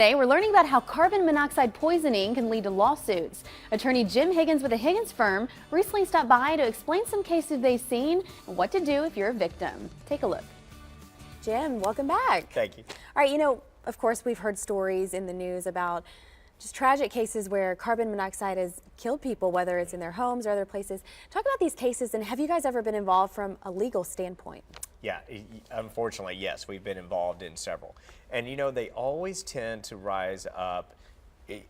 Today, we're learning about how carbon monoxide poisoning can lead to lawsuits. Attorney Jim Higgins with the Higgins Firm recently stopped by to explain some cases they've seen and what to do if you're a victim. Take a look. Jim, welcome back. Thank you. All right, of course, we've heard stories in the news about just tragic cases where carbon monoxide has killed people, whether it's in their homes or other places. Talk about these cases, and have you guys ever been involved from a legal standpoint? Yeah, unfortunately, yes, we've been involved in several. And they always tend to rise up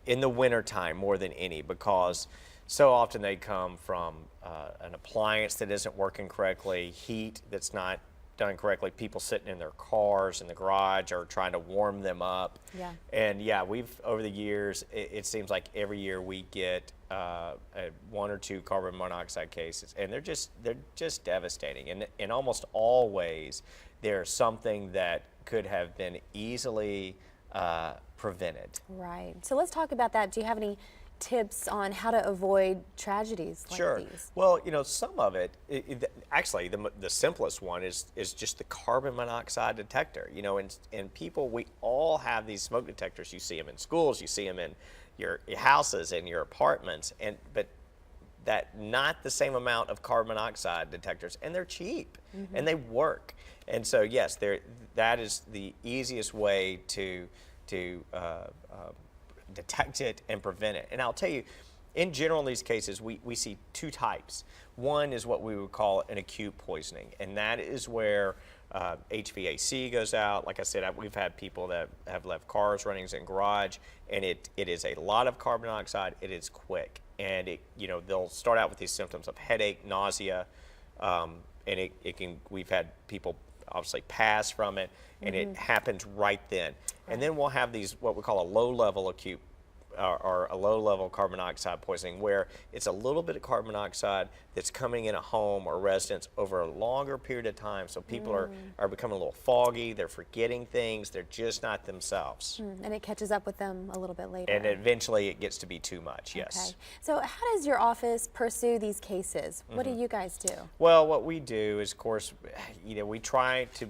in the wintertime more than any, because so often they come from an appliance that isn't working correctly, heat that's not done correctly, people sitting in their cars in the garage or trying to warm them up. Yeah. And yeah, we've, over the years, it seems like every year we get one or two carbon monoxide cases, and they're just devastating. And almost always there's something that could have been easily prevented. Right. So let's talk about that. Do you have any tips on how to avoid tragedies like Sure. these? Well, some of it, actually, the simplest one is just the carbon monoxide detector. And people, we all have these smoke detectors. You see them in schools, you see them in your houses and your apartments, but that not the same amount of carbon monoxide detectors, and they're cheap and they work. And so yes, that is the easiest way to detect it and prevent it. And I'll tell you, in general, in these cases, we see two types. One is what we would call an acute poisoning, and that is where HVAC goes out. Like I said, we've had people that have left cars running in garage, and it is a lot of carbon dioxide. It is quick, and they'll start out with these symptoms of headache, nausea, and we've had people obviously pass from it, and it happens right then. And then we'll have these, what we call a low-level acute or a low-level carbon monoxide poisoning, where it's a little bit of carbon monoxide that's coming in a home or residence over a longer period of time. So people are becoming a little foggy, they're forgetting things, they're just not themselves. And it catches up with them a little bit later. And eventually it gets to be too much, yes. Okay. So how does your office pursue these cases? What do you guys do? Well, what we do is, of course, we try to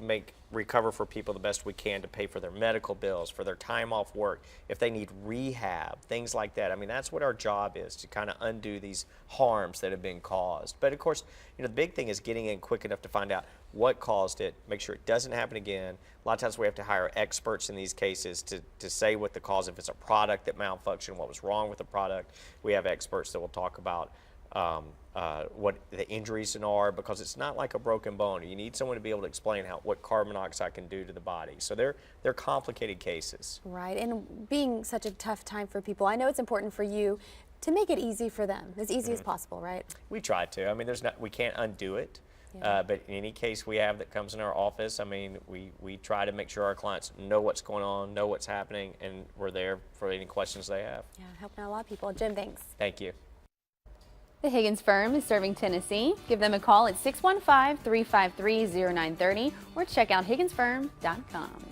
recover for people the best we can to pay for their medical bills, for their time off work, if they need rehab, things like that. I mean, that's what our job is, to kind of undo these harms that have been caused. But of course, the big thing is getting in quick enough to find out what caused it, make sure it doesn't happen again. A lot of times we have to hire experts in these cases to say what the cause, if it's a product that malfunctioned, what was wrong with the product. We have experts that will talk about what the injuries are, because it's not like a broken bone. You need someone to be able to explain what carbon monoxide can do to the body. So they're complicated cases. Right, and being such a tough time for people, I know it's important for you to make it easy for them, as easy as possible, right? We try to. I mean, we can't undo it. Yeah. But in any case we have that comes in our office, I mean, we try to make sure our clients know what's going on, know what's happening, and we're there for any questions they have. Yeah, helping out a lot of people. Jim, thanks. Thank you. The Higgins Firm is serving Tennessee. Give them a call at 615-353-0930 or check out higginsfirm.com.